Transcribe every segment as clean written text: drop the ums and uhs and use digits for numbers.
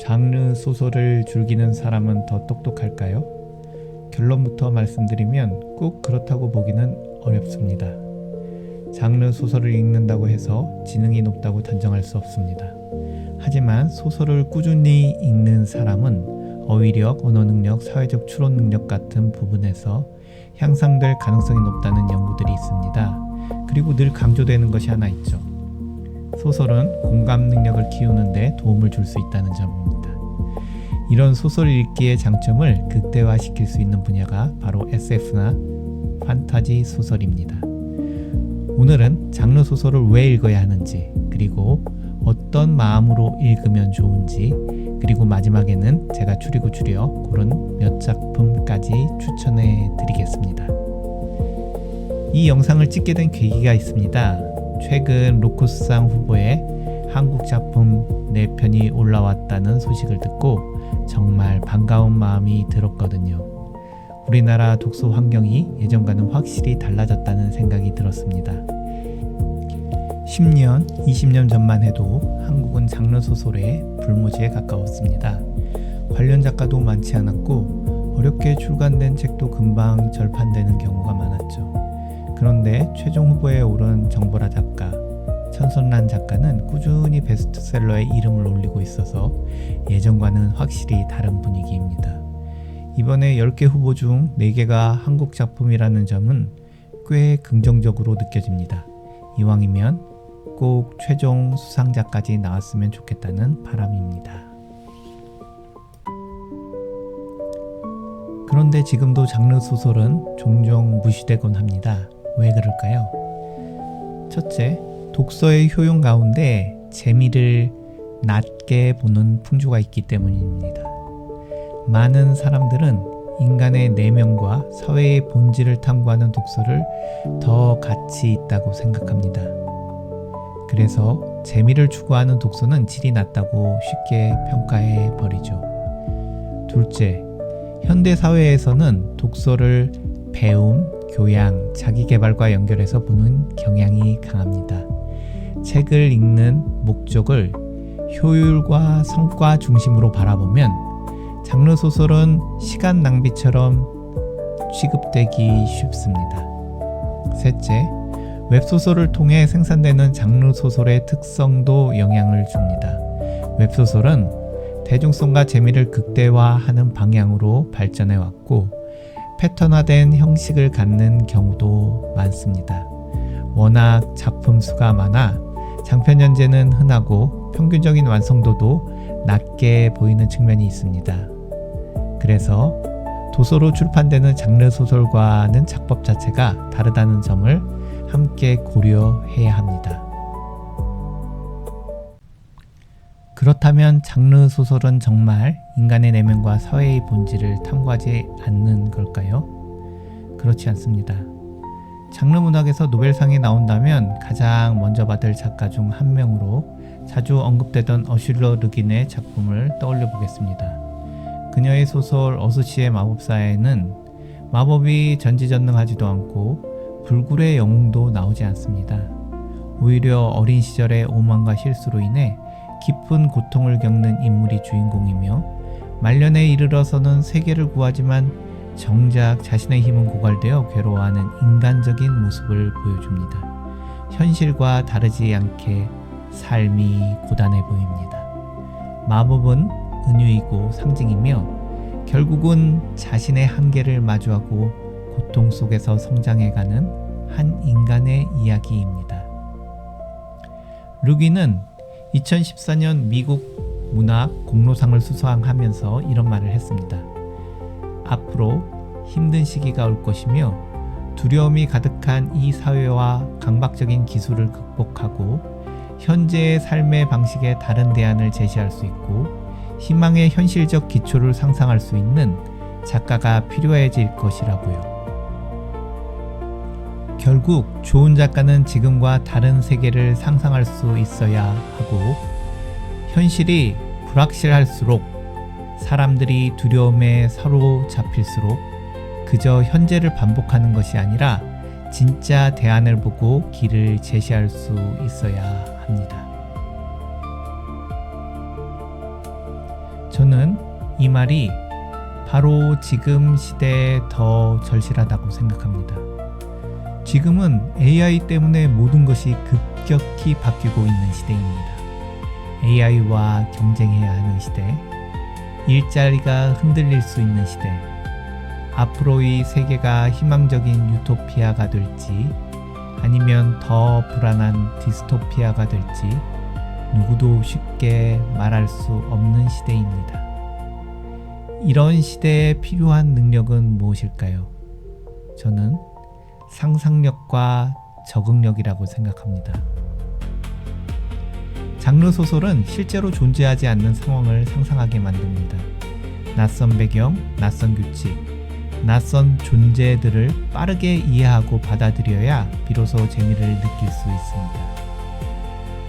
장르 소설을 즐기는 사람은 더 똑똑할까요? 결론부터 말씀드리면 꼭 그렇다고 보기는 어렵습니다. 장르 소설을 읽는다고 해서 지능이 높다고 단정할 수 없습니다. 하지만 소설을 꾸준히 읽는 사람은 어휘력, 언어 능력, 사회적 추론 능력 같은 부분에서 향상될 가능성이 높다는 연구들이 있습니다. 그리고 늘 강조되는 것이 하나 있죠. 소설은 공감 능력을 키우는 데 도움을 줄 수 있다는 점입니다. 이런 소설 읽기의 장점을 극대화시킬 수 있는 분야가 바로 SF나 판타지 소설입니다. 오늘은 장르 소설을 왜 읽어야 하는지, 그리고 어떤 마음으로 읽으면 좋은지, 그리고 마지막에는 제가 추려 고른 몇 작품까지 추천해 드리겠습니다. 이 영상을 찍게 된 계기가 있습니다. 최근 로커스상 후보에 한국 작품 4편이 올라왔다는 소식을 듣고 정말 반가운 마음이 들었거든요. 우리나라 독서 환경이 예전과는 확실히 달라졌다는 생각이 들었습니다. 10년, 20년 전만 해도 한국은 장르 소설의 불모지에 가까웠습니다. 관련 작가도 많지 않았고 어렵게 출간된 책도 금방 절판되는 경우가 많았죠. 그런데 최종 후보에 오른 정보라 작가, 천선란 작가는 꾸준히 베스트셀러에 이름을 올리고 있어서 예전과는 확실히 다른 분위기입니다. 이번에 10개 후보 중 4개가 한국 작품이라는 점은 꽤 긍정적으로 느껴집니다. 이왕이면 꼭 최종 수상자까지 나왔으면 좋겠다는 바람입니다. 그런데 지금도 장르 소설은 종종 무시되곤 합니다. 왜 그럴까요? 첫째, 독서의 효용 가운데 재미를 낮게 보는 풍조가 있기 때문입니다. 많은 사람들은 인간의 내면과 사회의 본질을 탐구하는 독서를 더 가치 있다고 생각합니다. 그래서 재미를 추구하는 독서는 질이 낮다고 쉽게 평가해 버리죠. 둘째, 현대 사회에서는 독서를 배움, 교양, 자기계발과 연결해서 보는 경향이 강합니다. 책을 읽는 목적을 효율과 성과 중심으로 바라보면 장르 소설은 시간 낭비처럼 취급되기 쉽습니다. 셋째, 웹소설을 통해 생산되는 장르 소설의 특성도 영향을 줍니다. 웹소설은 대중성과 재미를 극대화하는 방향으로 발전해 왔고 패턴화된 형식을 갖는 경우도 많습니다. 워낙 작품 수가 많아 장편 연재는 흔하고 평균적인 완성도도 낮게 보이는 측면이 있습니다. 그래서 도서로 출판되는 장르 소설과는 작법 자체가 다르다는 점을 함께 고려해야 합니다. 그렇다면 장르 소설은 정말 인간의 내면과 사회의 본질을 탐구하지 않는 걸까요? 그렇지 않습니다. 장르 문학에서 노벨상이 나온다면 가장 먼저 받을 작가 중 한 명으로 자주 언급되던 어슐러 르긴의 작품을 떠올려 보겠습니다. 그녀의 소설 어스시의 마법사에는 마법이 전지전능하지도 않고 불굴의 영웅도 나오지 않습니다. 오히려 어린 시절의 오만과 실수로 인해 깊은 고통을 겪는 인물이 주인공이며 말년에 이르러서는 세계를 구하지만 정작 자신의 힘은 고갈되어 괴로워하는 인간적인 모습을 보여줍니다. 현실과 다르지 않게 삶이 고단해 보입니다. 마법은 은유이고 상징이며 결국은 자신의 한계를 마주하고 고통 속에서 성장해가는 한 인간의 이야기입니다. 르긴은 2014년 미국 문학 공로상을 수상하면서 이런 말을 했습니다. 앞으로 힘든 시기가 올 것이며 두려움이 가득한 이 사회와 강박적인 기술을 극복하고 현재의 삶의 방식에 다른 대안을 제시할 수 있고 희망의 현실적 기초를 상상할 수 있는 작가가 필요해질 것이라고요. 결국 좋은 작가는 지금과 다른 세계를 상상할 수 있어야 하고 현실이 불확실할수록 사람들이 두려움에 사로잡힐수록 그저 현재를 반복하는 것이 아니라 진짜 대안을 보고 길을 제시할 수 있어야 합니다. 저는 이 말이 바로 지금 시대에 더 절실하다고 생각합니다. 지금은 AI 때문에 모든 것이 급격히 바뀌고 있는 시대입니다. AI와 경쟁해야 하는 시대, 일자리가 흔들릴 수 있는 시대, 앞으로의 세계가 희망적인 유토피아가 될지 아니면 더 불안한 디스토피아가 될지 누구도 쉽게 말할 수 없는 시대입니다. 이런 시대에 필요한 능력은 무엇일까요? 저는 상상력과 적응력이라고 생각합니다. 장르 소설은 실제로 존재하지 않는 상황을 상상하게 만듭니다. 낯선 배경, 낯선 규칙, 낯선 존재들을 빠르게 이해하고 받아들여야 비로소 재미를 느낄 수 있습니다.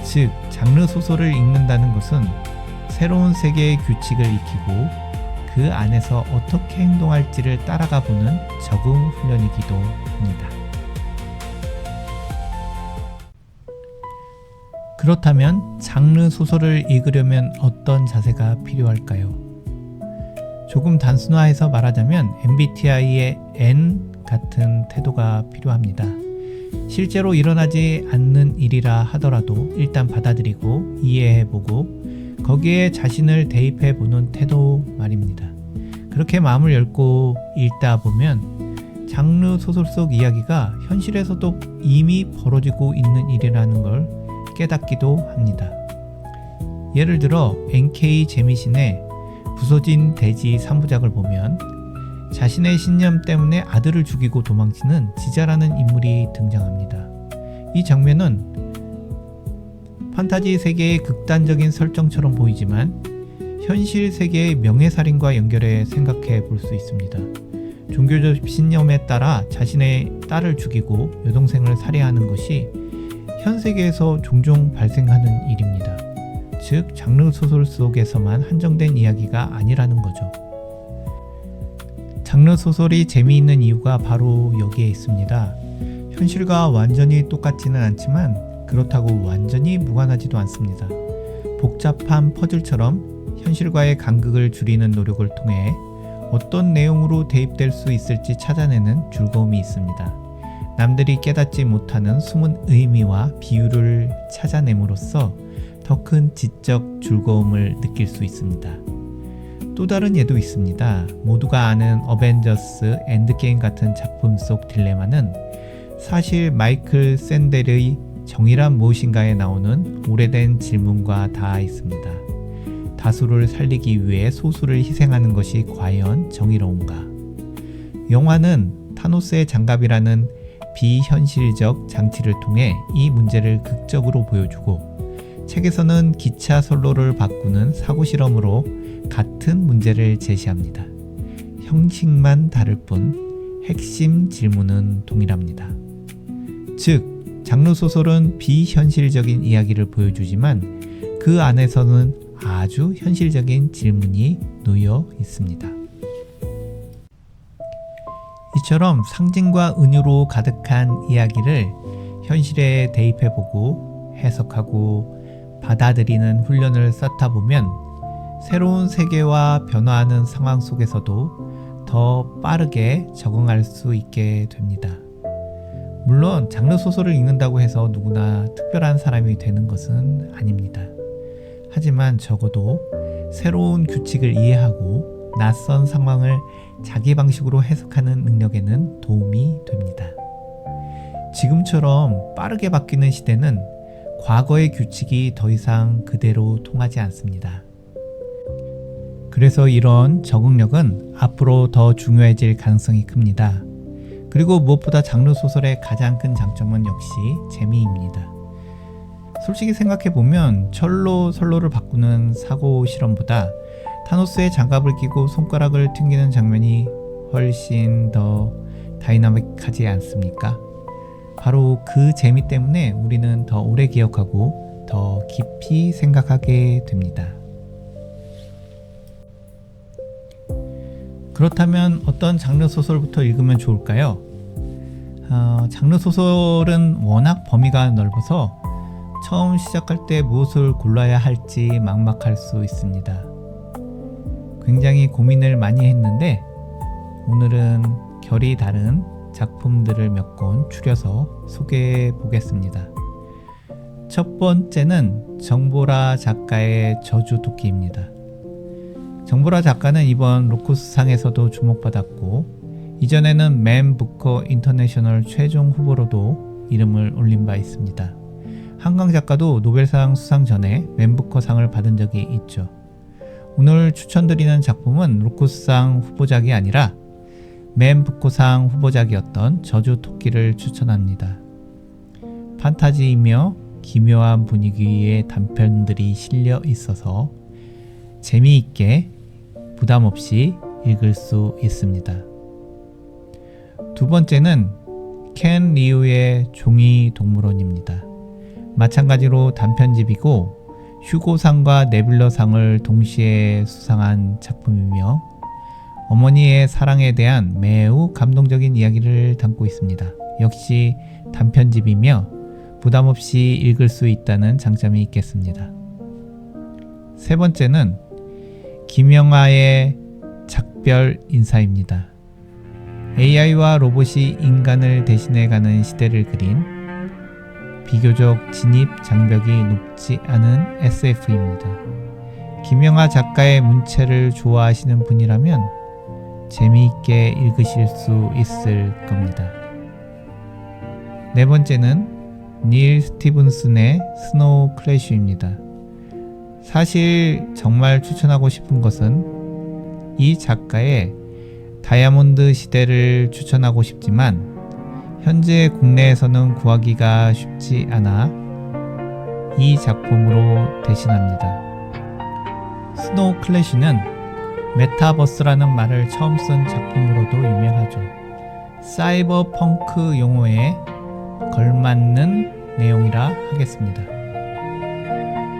즉, 장르 소설을 읽는다는 것은 새로운 세계의 규칙을 익히고 그 안에서 어떻게 행동할지를 따라가 보는 적응 훈련이기도 합니다. 그렇다면 장르 소설을 읽으려면 어떤 자세가 필요할까요? 조금 단순화해서 말하자면 MBTI의 N 같은 태도가 필요합니다. 실제로 일어나지 않는 일이라 하더라도 일단 받아들이고 이해해보고 거기에 자신을 대입해보는 태도 말입니다. 그렇게 마음을 열고 읽다 보면 장르 소설 속 이야기가 현실에서도 이미 벌어지고 있는 일이라는 걸 깨닫기도 합니다. 예를 들어 NK 재미신의 부서진 돼지 3부작을 보면 자신의 신념 때문에 아들을 죽이고 도망치는 지자라는 인물이 등장합니다. 이 장면은 판타지 세계의 극단적인 설정처럼 보이지만 현실 세계의 명예살인과 연결해 생각해 볼 수 있습니다. 종교적 신념에 따라 자신의 딸을 죽이고 여동생을 살해하는 것이 현 세계에서 종종 발생하는 일입니다. 즉, 장르 소설 속에서만 한정된 이야기가 아니라는 거죠. 장르 소설이 재미있는 이유가 바로 여기에 있습니다. 현실과 완전히 똑같지는 않지만 그렇다고 완전히 무관하지도 않습니다. 복잡한 퍼즐처럼 현실과의 간극을 줄이는 노력을 통해 어떤 내용으로 대입될 수 있을지 찾아내는 즐거움이 있습니다. 남들이 깨닫지 못하는 숨은 의미와 비유를 찾아냄으로써 더 큰 지적 즐거움을 느낄 수 있습니다. 또 다른 예도 있습니다. 모두가 아는 어벤져스 엔드게임 같은 작품 속 딜레마는 사실 마이클 샌델의 정의란 무엇인가에 나오는 오래된 질문과 닿아 있습니다. 다수를 살리기 위해 소수를 희생하는 것이 과연 정의로운가? 영화는 타노스의 장갑이라는 비현실적 장치를 통해 이 문제를 극적으로 보여주고, 책에서는 기차 선로를 바꾸는 사고 실험으로 같은 문제를 제시합니다. 형식만 다를 뿐 핵심 질문은 동일합니다. 즉, 장르 소설은 비현실적인 이야기를 보여주지만 그 안에서는 아주 현실적인 질문이 놓여 있습니다. 이처럼 상징과 은유로 가득한 이야기를 현실에 대입해보고 해석하고 받아들이는 훈련을 쌓다 보면 새로운 세계와 변화하는 상황 속에서도 더 빠르게 적응할 수 있게 됩니다. 물론 장르 소설을 읽는다고 해서 누구나 특별한 사람이 되는 것은 아닙니다. 하지만 적어도 새로운 규칙을 이해하고 낯선 상황을 자기 방식으로 해석하는 능력에는 도움이 됩니다. 지금처럼 빠르게 바뀌는 시대는 과거의 규칙이 더 이상 그대로 통하지 않습니다. 그래서 이런 적응력은 앞으로 더 중요해질 가능성이 큽니다. 그리고 무엇보다 장르 소설의 가장 큰 장점은 역시 재미입니다. 솔직히 생각해보면 철로 선로를 바꾸는 사고 실험보다 타노스의 장갑을 끼고 손가락을 튕기는 장면이 훨씬 더 다이나믹하지 않습니까? 바로 그 재미 때문에 우리는 더 오래 기억하고 더 깊이 생각하게 됩니다. 그렇다면 어떤 장르 소설부터 읽으면 좋을까요? 장르 소설은 워낙 범위가 넓어서 처음 시작할 때 무엇을 골라야 할지 막막할 수 있습니다. 굉장히 고민을 많이 했는데 오늘은 결이 다른 작품들을 몇 권 추려서 소개해 보겠습니다. 첫 번째는 정보라 작가의 저주토끼입니다. 정보라 작가는 이번 로쿠스상에서도 주목받았고 이전에는 맨 부커 인터내셔널 최종 후보로도 이름을 올린 바 있습니다. 한강 작가도 노벨상 수상 전에 맨 부커상을 받은 적이 있죠. 오늘 추천드리는 작품은 로쿠스상 후보작이 아니라 맨 부커상 후보작이었던 저주토끼를 추천합니다. 판타지이며 기묘한 분위기의 단편들이 실려 있어서 재미있게 부담 없이 읽을 수 있습니다. 두 번째는 켄 리우의 종이 동물원입니다. 마찬가지로 단편집이고 휴고상과 네뷸러상을 동시에 수상한 작품이며 어머니의 사랑에 대한 매우 감동적인 이야기를 담고 있습니다. 역시 단편집이며 부담 없이 읽을 수 있다는 장점이 있겠습니다. 세 번째는 김영하의 작별 인사입니다. AI와 로봇이 인간을 대신해가는 시대를 그린 비교적 진입 장벽이 높지 않은 SF입니다. 김영하 작가의 문체를 좋아하시는 분이라면 재미있게 읽으실 수 있을 겁니다. 네 번째는 닐 스티븐슨의 스노우 크래쉬입니다. 사실 정말 추천하고 싶은 것은 이 작가의 다이아몬드 시대를 추천하고 싶지만 현재 국내에서는 구하기가 쉽지 않아 이 작품으로 대신합니다. 스노우 클래시는 메타버스라는 말을 처음 쓴 작품으로도 유명하죠. 사이버 펑크 용어에 걸맞는 내용이라 하겠습니다.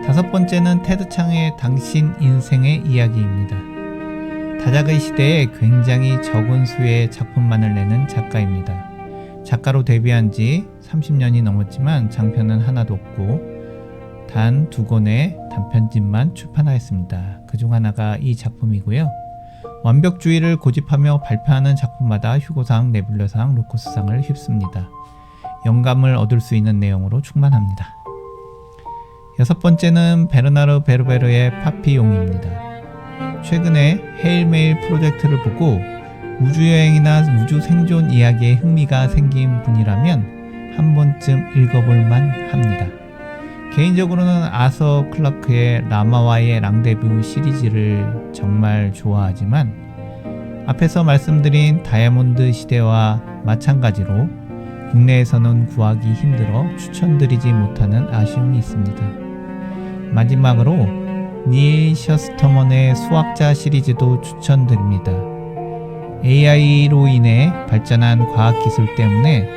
다섯 번째는 테드 창의 당신 인생의 이야기입니다. 다작의 시대에 굉장히 적은 수의 작품만을 내는 작가입니다. 작가로 데뷔한 지 30년이 넘었지만 장편은 하나도 없고 단 2권의 단편집만 출판하였습니다. 그중 하나가 이 작품이고요. 완벽주의를 고집하며 발표하는 작품마다 휴고상, 네뷸러상, 로쿠스상을 휩습니다. 영감을 얻을 수 있는 내용으로 충만합니다. 여섯 번째는 베르나르 베르베르의 파피용입니다. 최근에 헤일메일 프로젝트를 보고 우주여행이나 우주 생존 이야기에 흥미가 생긴 분이라면 한 번쯤 읽어볼만 합니다. 개인적으로는 아서 클라크의 라마와의 랑데뷰 시리즈를 정말 좋아하지만 앞에서 말씀드린 다이아몬드 시대와 마찬가지로 국내에서는 구하기 힘들어 추천드리지 못하는 아쉬움이 있습니다. 마지막으로 닐 셔스터먼의 수학자 시리즈도 추천드립니다. AI로 인해 발전한 과학기술 때문에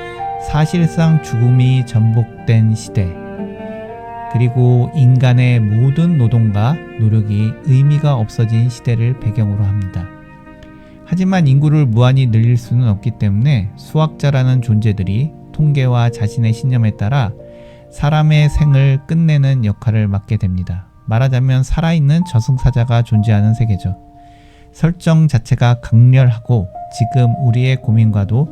사실상 죽음이 전복된 시대, 그리고 인간의 모든 노동과 노력이 의미가 없어진 시대를 배경으로 합니다. 하지만 인구를 무한히 늘릴 수는 없기 때문에 수학자라는 존재들이 통계와 자신의 신념에 따라 사람의 생을 끝내는 역할을 맡게 됩니다. 말하자면 살아있는 저승사자가 존재하는 세계죠. 설정 자체가 강렬하고 지금 우리의 고민과도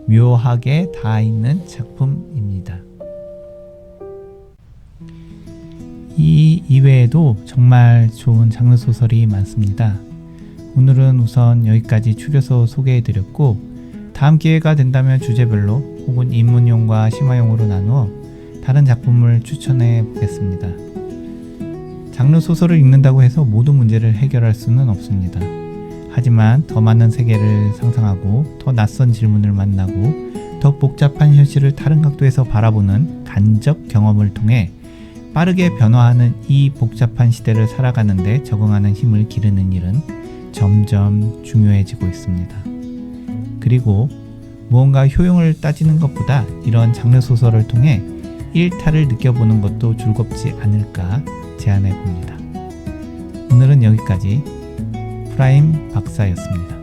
묘하게 닿아있는 작품입니다. 이 이외에도 정말 좋은 장르 소설이 많습니다. 오늘은 우선 여기까지 추려서 소개해드렸고 다음 기회가 된다면 주제별로 혹은 입문용과 심화용으로 나누어 다른 작품을 추천해 보겠습니다. 장르 소설을 읽는다고 해서 모든 문제를 해결할 수는 없습니다. 하지만 더 많은 세계를 상상하고 더 낯선 질문을 만나고 더 복잡한 현실을 다른 각도에서 바라보는 간접 경험을 통해 빠르게 변화하는 이 복잡한 시대를 살아가는데 적응하는 힘을 기르는 일은 점점 중요해지고 있습니다. 그리고 무언가 효용을 따지는 것보다 이런 장르 소설을 통해 일탈을 느껴보는 것도 즐겁지 않을까 제안해 봅니다. 오늘은 여기까지 프라임 박사였습니다.